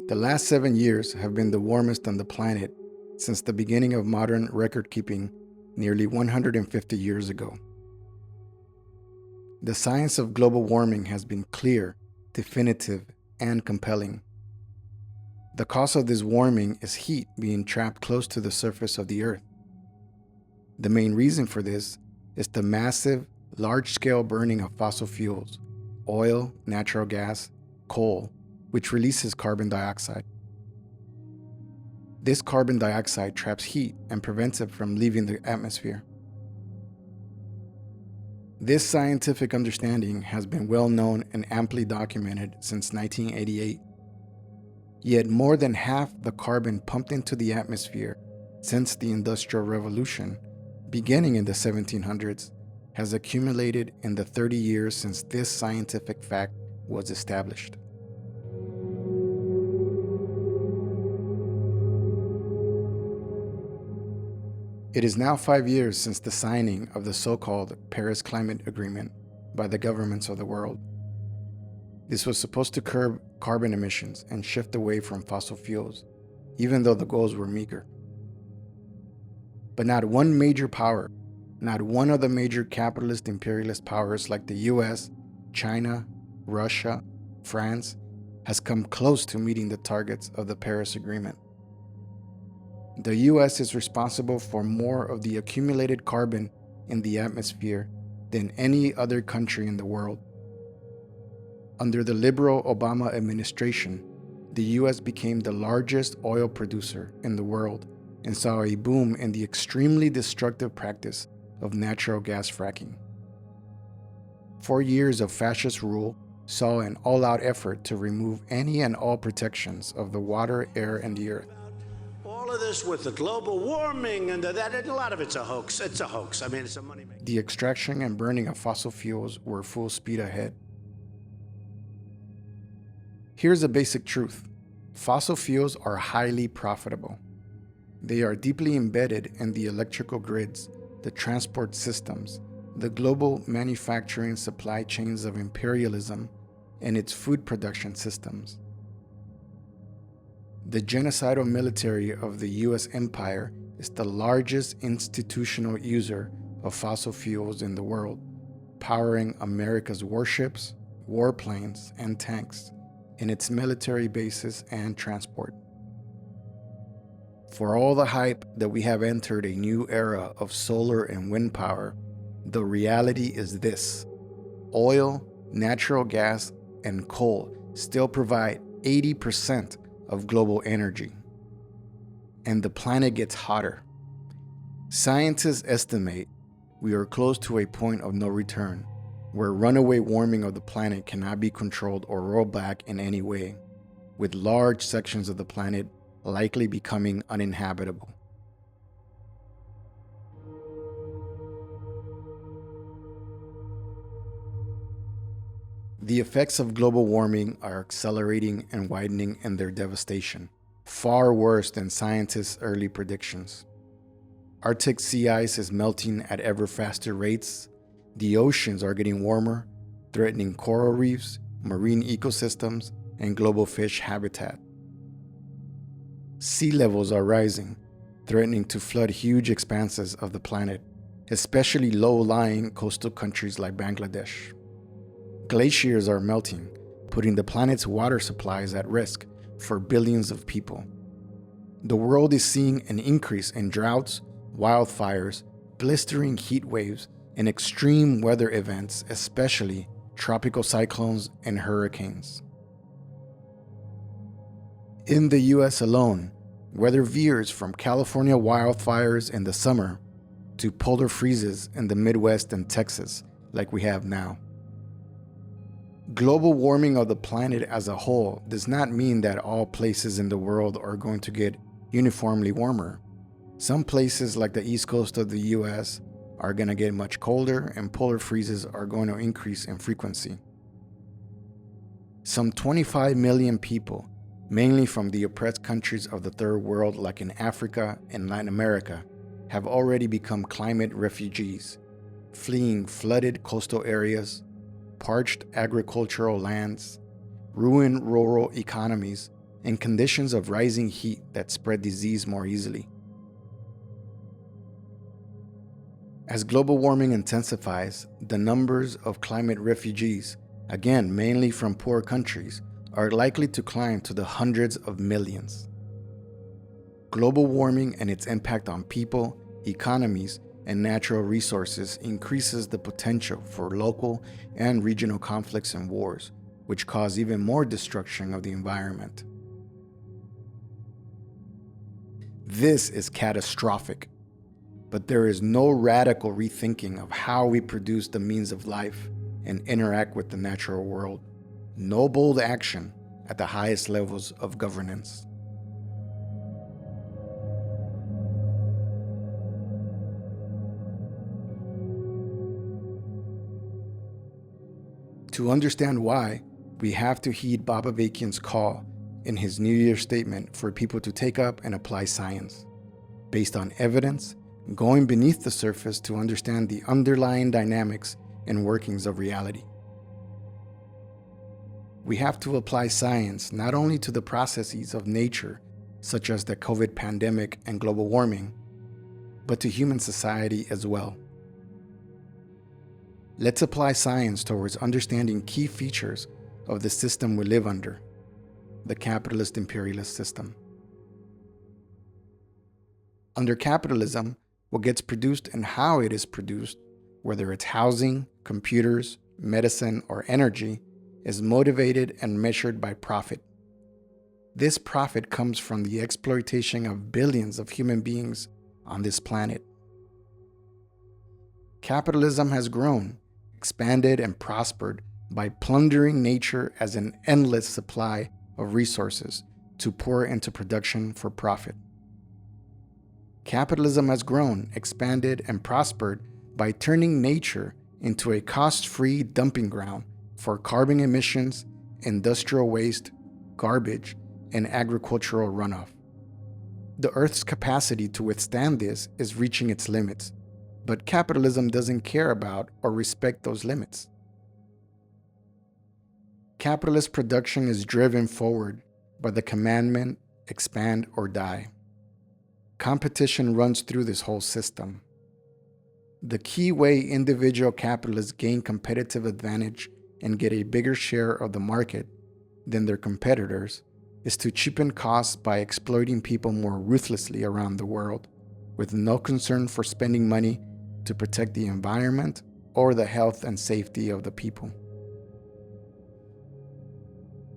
The last 7 years have been the warmest on the planet since the beginning of modern record-keeping nearly 150 years ago. The science of global warming has been clear, definitive, and compelling. The cause of this warming is heat being trapped close to the surface of the Earth. The main reason for this is the massive, large-scale burning of fossil fuels, oil, natural gas, coal, which releases carbon dioxide. This carbon dioxide traps heat and prevents it from leaving the atmosphere. This scientific understanding has been well known and amply documented since 1988. Yet more than half the carbon pumped into the atmosphere since the Industrial Revolution, beginning in the 1700s, has accumulated in the 30 years since this scientific fact was established. It is now 5 years since the signing of the so-called Paris Climate Agreement by the governments of the world. This was supposed to curb carbon emissions and shift away from fossil fuels, even though the goals were meager. But not one major power, not one of the major capitalist imperialist powers like the US, China, Russia, France, has come close to meeting the targets of the Paris Agreement. The US is responsible for more of the accumulated carbon in the atmosphere than any other country in the world. Under the liberal Obama administration, the US became the largest oil producer in the world and saw a boom in the extremely destructive practice of natural gas fracking. 4 years of fascist rule saw an all-out effort to remove any and all protections of the water, air, and the earth. All of this with the global warming and that, and a lot of it's a hoax. It's a hoax. I mean, it's a money maker. The extraction and burning of fossil fuels were full speed ahead. Here's a basic truth. Fossil fuels are highly profitable. They are deeply embedded in the electrical grids, the transport systems, the global manufacturing supply chains of imperialism, and its food production systems. The genocidal military of the US empire is the largest institutional user of fossil fuels in the world, powering America's warships, warplanes, and tanks in its military bases and transport. For all the hype that we have entered a new era of solar and wind power, the reality is this: oil, natural gas, and coal still provide 80% of global energy. And the planet gets hotter. Scientists estimate we are close to a point of no return, where runaway warming of the planet cannot be controlled or rolled back in any way, with large sections of the planet likely becoming uninhabitable. The effects of global warming are accelerating and widening in their devastation, far worse than scientists' early predictions. Arctic sea ice is melting at ever faster rates, the oceans are getting warmer, threatening coral reefs, marine ecosystems, and global fish habitat. Sea levels are rising, threatening to flood huge expanses of the planet, especially low-lying coastal countries like Bangladesh. Glaciers are melting, putting the planet's water supplies at risk for billions of people. The world is seeing an increase in droughts, wildfires, blistering heat waves, and extreme weather events, especially tropical cyclones and hurricanes. In the US alone, weather veers from California wildfires in the summer to polar freezes in the Midwest and Texas, like we have now. Global warming of the planet as a whole does not mean that all places in the world are going to get uniformly warmer. Some places like the east coast of the US are going to get much colder, and polar freezes are going to increase in frequency. Some 25 million people, mainly from the oppressed countries of the third world like in Africa and Latin America, have already become climate refugees, fleeing flooded coastal areas, parched agricultural lands, ruined rural economies, and conditions of rising heat that spread disease more easily. As global warming intensifies, the numbers of climate refugees, again mainly from poor countries, are likely to climb to the hundreds of millions. Global warming and its impact on people, economies, and natural resources increases the potential for local and regional conflicts and wars, which cause even more destruction of the environment. This is catastrophic, but there is no radical rethinking of how we produce the means of life and interact with the natural world. No bold action at the highest levels of governance. To understand why, we have to heed Bob Avakian's call in his New Year's statement for people to take up and apply science, based on evidence, going beneath the surface to understand the underlying dynamics and workings of reality. We have to apply science not only to the processes of nature, such as the COVID pandemic and global warming, but to human society as well. Let's apply science towards understanding key features of the system we live under, the capitalist imperialist system. Under capitalism, what gets produced and how it is produced, whether it's housing, computers, medicine, or energy, is motivated and measured by profit. This profit comes from the exploitation of billions of human beings on this planet. Capitalism has grown, expanded, and prospered by plundering nature as an endless supply of resources to pour into production for profit. Capitalism has grown, expanded, and prospered by turning nature into a cost-free dumping ground for carbon emissions, industrial waste, garbage, and agricultural runoff. The Earth's capacity to withstand this is reaching its limits, but capitalism doesn't care about or respect those limits. Capitalist production is driven forward by the commandment, expand or die. Competition runs through this whole system. The key way individual capitalists gain competitive advantage and get a bigger share of the market than their competitors is to cheapen costs by exploiting people more ruthlessly around the world, with no concern for spending money to protect the environment or the health and safety of the people.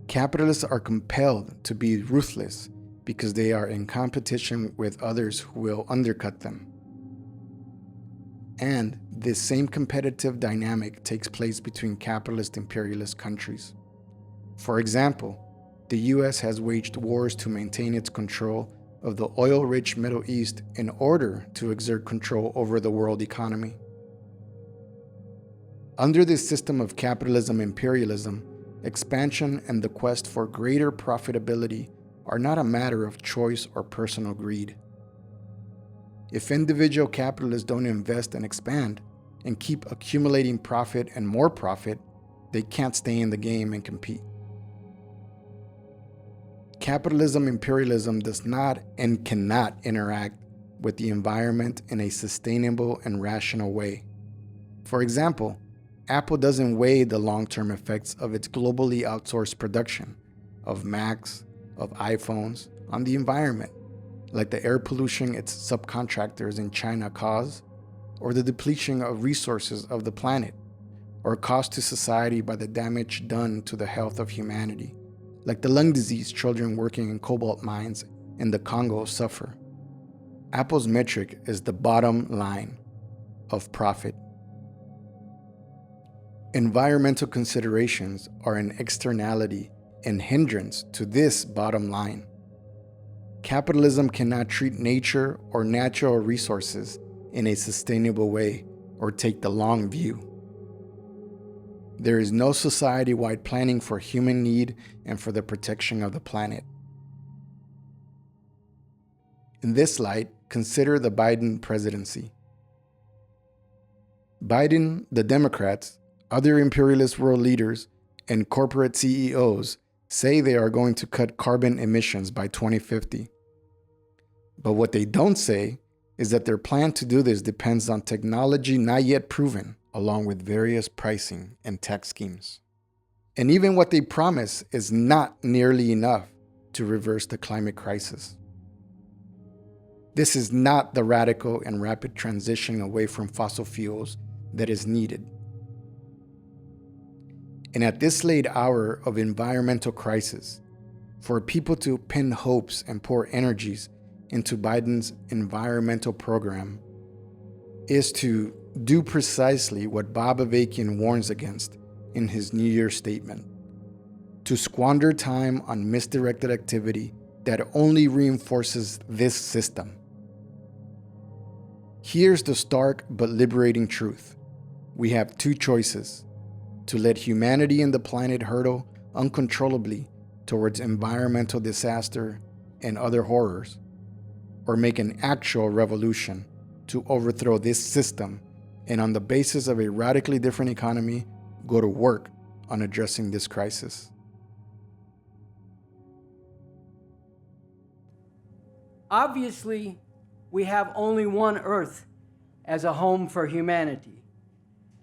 Capitalists are compelled to be ruthless because they are in competition with others who will undercut them. And this same competitive dynamic takes place between capitalist imperialist countries. For example, the US has waged wars to maintain its control of the oil-rich Middle East in order to exert control over the world economy. Under this system of capitalism imperialism, expansion and the quest for greater profitability are not a matter of choice or personal greed. If individual capitalists don't invest and expand and keep accumulating profit and more profit, they can't stay in the game and compete. Capitalism imperialism does not and cannot interact with the environment in a sustainable and rational way. For example, Apple doesn't weigh the long-term effects of its globally outsourced production of Macs, of iPhones on the environment, like the air pollution its subcontractors in China cause, or the depletion of resources of the planet, or cost to society by the damage done to the health of humanity, like the lung disease children working in cobalt mines in the Congo suffer. Apple's metric is the bottom line of profit. Environmental considerations are an externality and hindrance to this bottom line. Capitalism cannot treat nature or natural resources in a sustainable way or take the long view. There is no society-wide planning for human need and for the protection of the planet. In this light, consider the Biden presidency. Biden, the Democrats, other imperialist world leaders, and corporate CEOs say they are going to cut carbon emissions by 2050. But what they don't say is that their plan to do this depends on technology not yet proven, along with various pricing and tax schemes. And even what they promise is not nearly enough to reverse the climate crisis. This is not the radical and rapid transition away from fossil fuels that is needed. And at this late hour of environmental crisis, for people to pin hopes and pour energies into Biden's environmental program is to do precisely what Bob Avakian warns against in his New Year's statement: to squander time on misdirected activity that only reinforces this system. Here's the stark but liberating truth. We have two choices: to let humanity and the planet hurtle uncontrollably towards environmental disaster and other horrors, or make an actual revolution to overthrow this system and, on the basis of a radically different economy, go to work on addressing this crisis. Obviously, we have only one Earth as a home for humanity.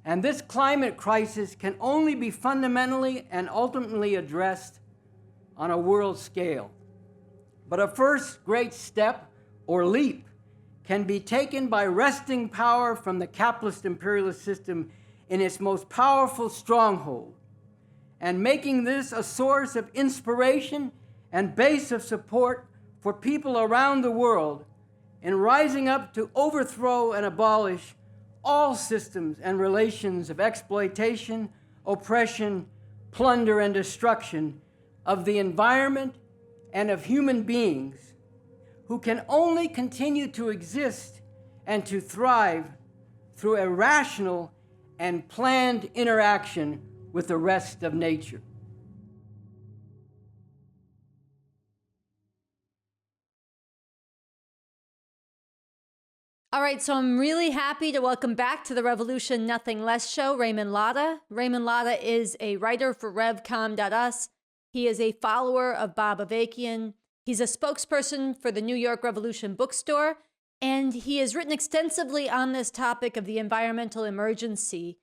And this climate crisis can only be fundamentally and ultimately addressed on a world scale. But a first great step or leap can be taken by wresting power from the capitalist imperialist system in its most powerful stronghold and making this a source of inspiration and base of support for people around the world in rising up to overthrow and abolish all systems and relations of exploitation, oppression, plunder, and destruction of the environment and of human beings, who can only continue to exist and to thrive through a rational and planned interaction with the rest of nature. All right, so I'm really happy to welcome back to the Revolution Nothing Less show, Raymond Lotta. Raymond Lotta is a writer for RevCom.us. He is a follower of Bob Avakian. He's a spokesperson for the New York Revolution bookstore, and he has written extensively on this topic of the environmental emergency,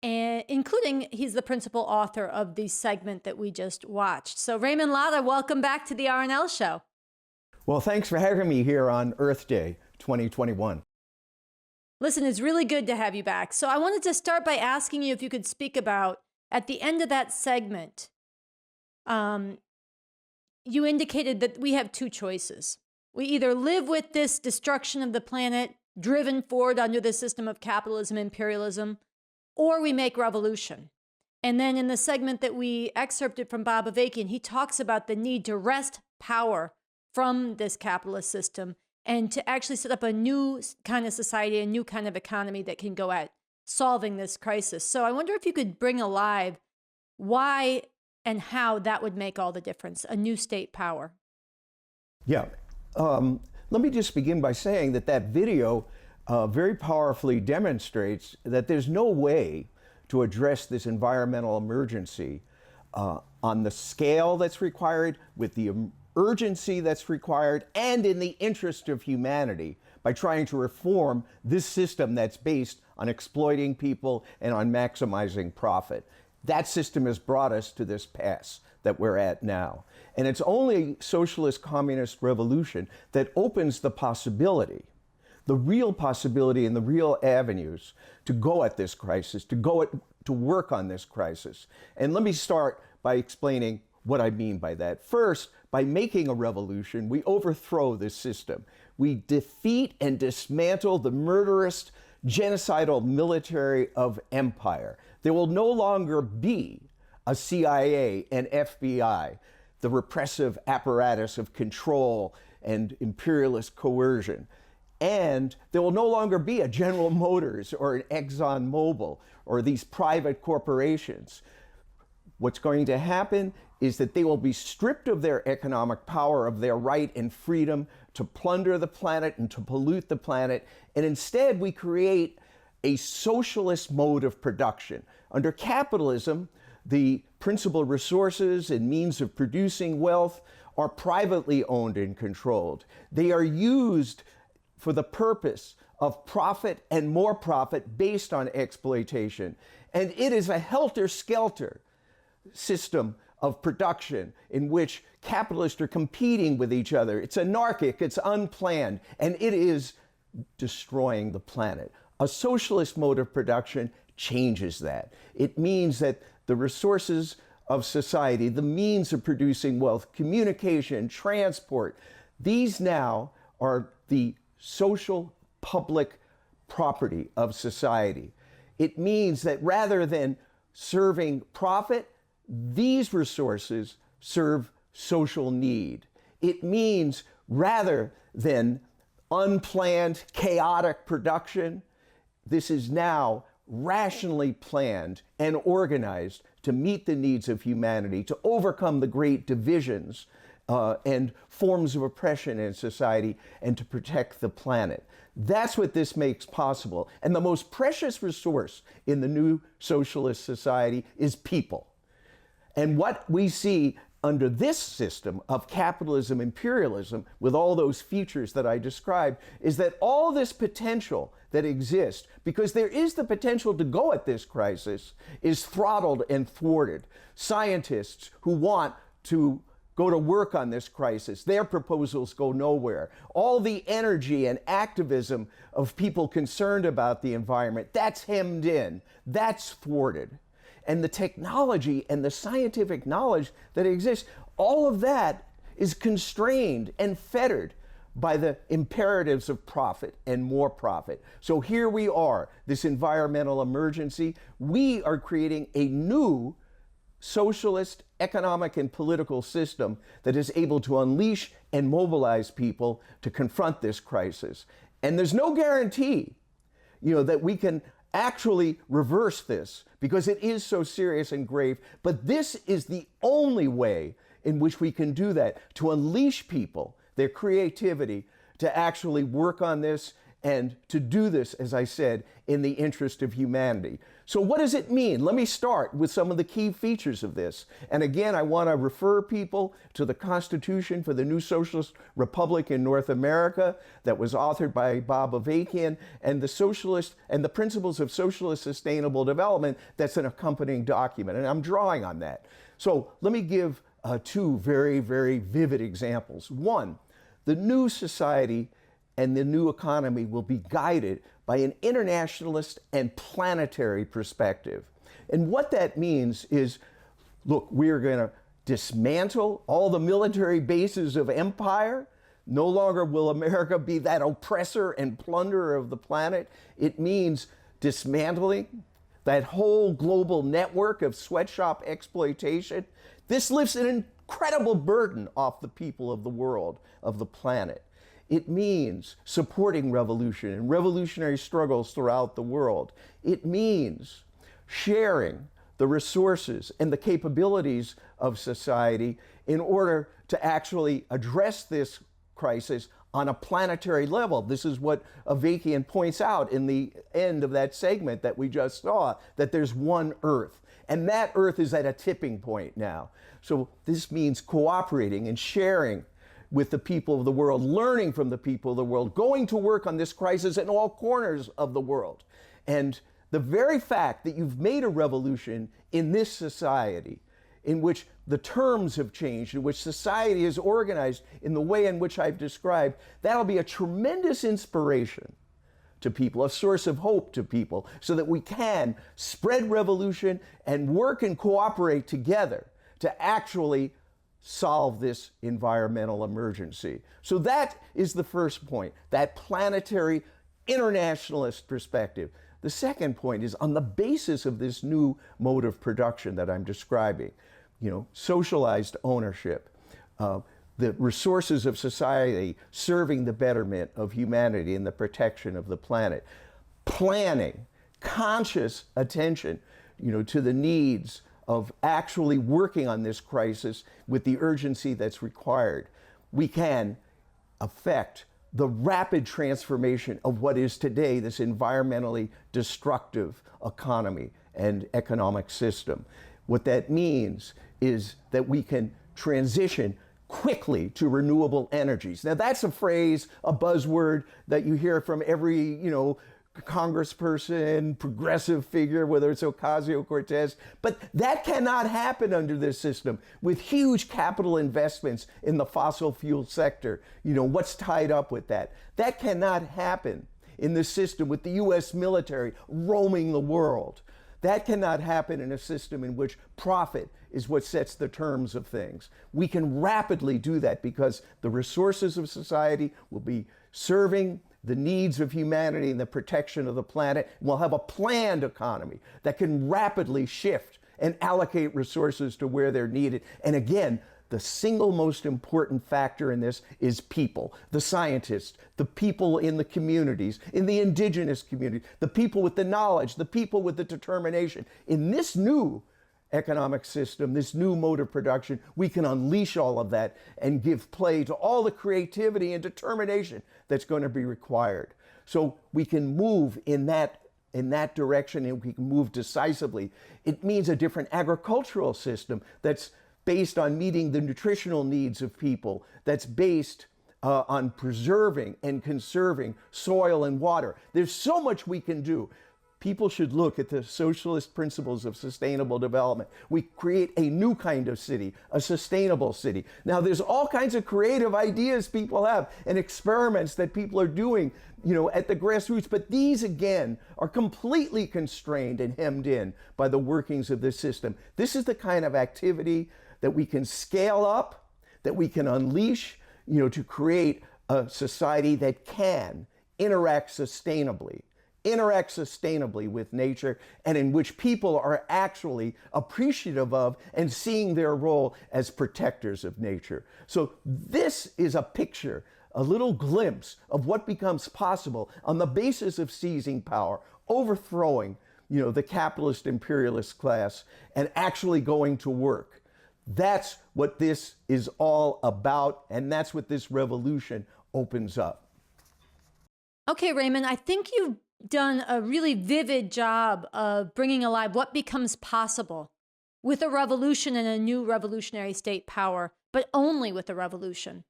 and including he's the principal author of the segment that we just watched. So Raymond Lotta, welcome back to the RNL show. Well, thanks for having me here on Earth Day 2021. Listen, it's really good to have you back. So I wanted to start by asking you if you could speak about, at the end of that segment, you indicated that we have two choices. We either live with this destruction of the planet, driven forward under the system of capitalism, imperialism, or we make revolution. And then in the segment that we excerpted from Bob Avakian, he talks about the need to wrest power from this capitalist system and to actually set up a new kind of society, a new kind of economy that can go at solving this crisis. So I wonder if you could bring alive why and how that would make all the difference, a new state power. Yeah. Let me just begin by saying that that video very powerfully demonstrates that there's no way to address this environmental emergency on the scale that's required, with the urgency that's required, and in the interest of humanity by trying to reform this system that's based on exploiting people and on maximizing profit. That system has brought us to this pass that we're at now. And it's only socialist communist revolution that opens the possibility, the real possibility and the real avenues to go at this crisis, to work on this crisis. And let me start by explaining what I mean by that. First, by making a revolution, we overthrow this system. We defeat and dismantle the murderous, genocidal military of empire. There will no longer be a CIA and FBI, the repressive apparatus of control and imperialist coercion. And there will no longer be a General Motors or an Exxon Mobil or these private corporations. What's going to happen is that they will be stripped of their economic power, of their right and freedom to plunder the planet and to pollute the planet. And instead, we create a socialist mode of production. Under capitalism, the principal resources and means of producing wealth are privately owned and controlled. They are used for the purpose of profit and more profit based on exploitation. And it is a helter-skelter system of production in which capitalists are competing with each other. It's anarchic, it's unplanned, and it is destroying the planet. A socialist mode of production changes that. It means that the resources of society, the means of producing wealth, communication, transport, these now are the social public property of society. It means that rather than serving profit, these resources serve social need. It means rather than unplanned, chaotic production, this is now rationally planned and organized to meet the needs of humanity, to overcome the great divisions and forms of oppression in society, and to protect the planet. That's what this makes possible. And the most precious resource in the new socialist society is people. And what we see under this system of capitalism, imperialism, with all those features that I described, is that all this potential that exists, because there is the potential to go at this crisis, is throttled and thwarted. Scientists who want to go to work on this crisis, their proposals go nowhere. All the energy and activism of people concerned about the environment, that's hemmed in, that's thwarted. And the technology and the scientific knowledge that exists, all of that is constrained and fettered by the imperatives of profit and more profit. So here we are, this environmental emergency. We are creating a new socialist economic and political system that is able to unleash and mobilize people to confront this crisis. And there's no guarantee, that we can actually reverse this, because it is so serious and grave. But this is the only way in which we can do that, to unleash people, their creativity, to actually work on this and to do this, as I said, in the interest of humanity. So what does it mean? Let me start with some of the key features of this. And again, I want to refer people to the Constitution for the New Socialist Republic in North America that was authored by Bob Avakian, and the Socialist and the Principles of Socialist Sustainable Development, that's an accompanying document. And I'm drawing on that. So let me give two very, very vivid examples. One, the new society and the new economy will be guided by an internationalist and planetary perspective. And what that means is, look, we're going to dismantle all the military bases of empire. No longer will America be that oppressor and plunderer of the planet. It means dismantling that whole global network of sweatshop exploitation. This lifts an incredible burden off the people of the world, of the planet. It means supporting revolution and revolutionary struggles throughout the world. It means sharing the resources and the capabilities of society in order to actually address this crisis on a planetary level. This is what Avakian points out in the end of that segment that we just saw, that there's one Earth. And that Earth is at a tipping point now. So this means cooperating and sharing with the people of the world, learning from the people of the world, going to work on this crisis in all corners of the world. And the very fact that you've made a revolution in this society, in which the terms have changed, in which society is organized in the way in which I've described, that'll be a tremendous inspiration to people, a source of hope to people, so that we can spread revolution and work and cooperate together to actually solve this environmental emergency. So that is the first point, that planetary internationalist perspective. The second point is on the basis of this new mode of production that I'm describing, socialized ownership, the resources of society serving the betterment of humanity and the protection of the planet, planning, conscious attention, to the needs of actually working on this crisis with the urgency that's required. We can affect the rapid transformation of what is today this environmentally destructive economy and economic system. What that means is that we can transition quickly to renewable energies. Now that's a phrase, a buzzword that you hear from every, congressperson, progressive figure, whether it's Ocasio-Cortez, but that cannot happen under this system with huge capital investments in the fossil fuel sector. What's tied up with that? That cannot happen in this system with the US military roaming the world. That cannot happen in a system in which profit is what sets the terms of things. We can rapidly do that because the resources of society will be serving the needs of humanity and the protection of the planet. We'll have a planned economy that can rapidly shift and allocate resources to where they're needed. And again, the single most important factor in this is people, the scientists, the people in the communities, in the indigenous community, the people with the knowledge, the people with the determination. In this new economic system, this new mode of production, we can unleash all of that and give play to all the creativity and determination that's going to be required. So we can move in that direction, and we can move decisively. It means a different agricultural system that's based on meeting the nutritional needs of people, that's based on preserving and conserving soil and water. There's so much we can do. People should look at the socialist principles of sustainable development. We create a new kind of city, a sustainable city. Now, there's all kinds of creative ideas people have and experiments that people are doing, at the grassroots, but these, again, are completely constrained and hemmed in by the workings of this system. This is the kind of activity that we can scale up, that we can unleash, to create a society that can interact sustainably with nature, and in which people are actually appreciative of and seeing their role as protectors of nature. So this is a picture, a little glimpse of what becomes possible on the basis of seizing power, overthrowing, the capitalist imperialist class, and actually going to work. That's what this is all about, and that's what this revolution opens up. Okay, Raymond, I think you've done a really vivid job of bringing alive what becomes possible with a revolution and a new revolutionary state power, but only with a revolution.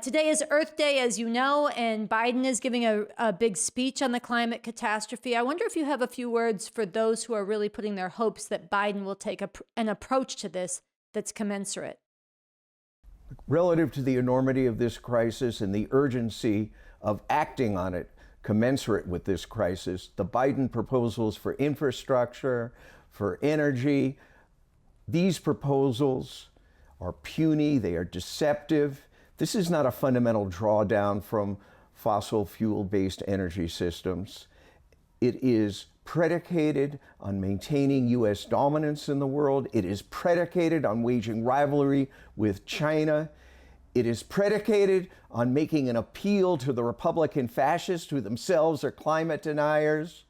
Today is Earth Day, as you know, and Biden is giving a big speech on the climate catastrophe. I wonder if you have a few words for those who are really putting their hopes that Biden will take an approach to this that's commensurate. Relative to the enormity of this crisis and the urgency of acting on it commensurate with this crisis, the Biden proposals for infrastructure, for energy, these proposals are puny, they are deceptive. This is not a fundamental drawdown from fossil fuel-based energy systems. It is predicated on maintaining U.S. dominance in the world. It is predicated on waging rivalry with China. It is predicated on making an appeal to the Republican fascists who themselves are climate deniers.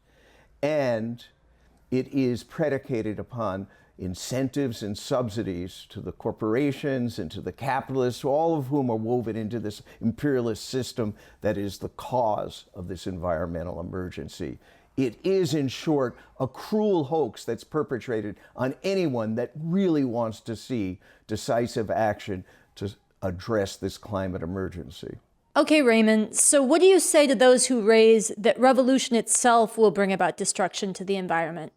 And it is predicated upon incentives and subsidies to the corporations and to the capitalists, all of whom are woven into this imperialist system that is the cause of this environmental emergency. It is, in short, a cruel hoax that's perpetrated on anyone that really wants to see decisive action to address this climate emergency. Okay, Raymond, so what do you say to those who raise that revolution itself will bring about destruction to the environment?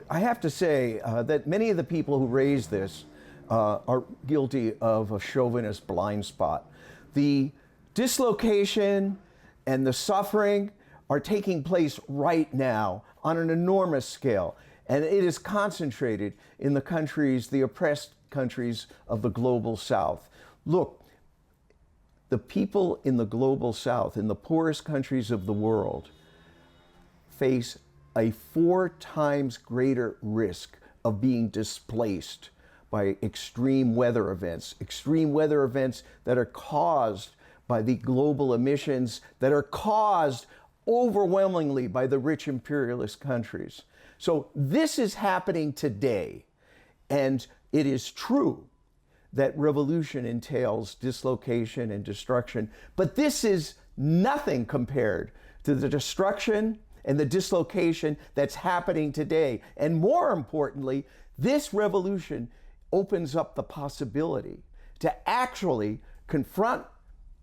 I have to say that many of the people who raise this are guilty of a chauvinist blind spot. The dislocation and the suffering are taking place right now on an enormous scale, and it is concentrated in the countries, the oppressed countries of the global South. Look, the people in the global South, in the poorest countries of the world, face a 4 times greater risk of being displaced by extreme weather events that are caused by the global emissions that are caused overwhelmingly by the rich imperialist countries. So this is happening today, and it is true that revolution entails dislocation and destruction, but this is nothing compared to the destruction and the dislocation that's happening today. And more importantly, this revolution opens up the possibility to actually confront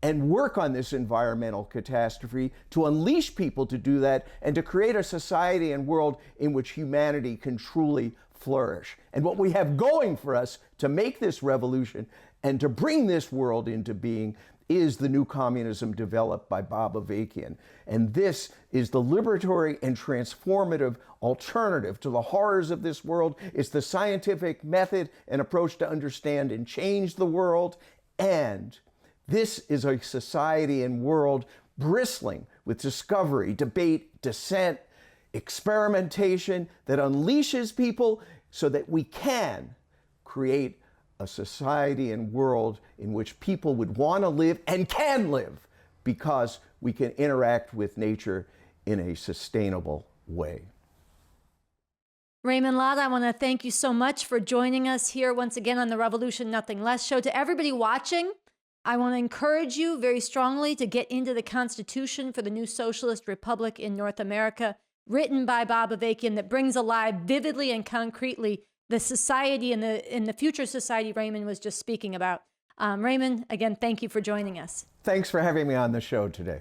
and work on this environmental catastrophe, to unleash people to do that, and to create a society and world in which humanity can truly flourish. And what we have going for us to make this revolution and to bring this world into being is the new communism developed by Bob Avakian. And this is the liberatory and transformative alternative to the horrors of this world. It's the scientific method and approach to understand and change the world. And this is a society and world bristling with discovery, debate, dissent, experimentation that unleashes people so that we can create a society and world in which people would want to live and can live because we can interact with nature in a sustainable way. Raymond Lotta, I want to thank you so much for joining us here once again on the Revolution Nothing Less show. To everybody watching, I want to encourage you very strongly to get into the Constitution for the new Socialist Republic in North America, written by Bob Avakian, that brings alive vividly and concretely the society and the future society Raymond was just speaking about. Raymond, again, thank you for joining us. Thanks for having me on the show today.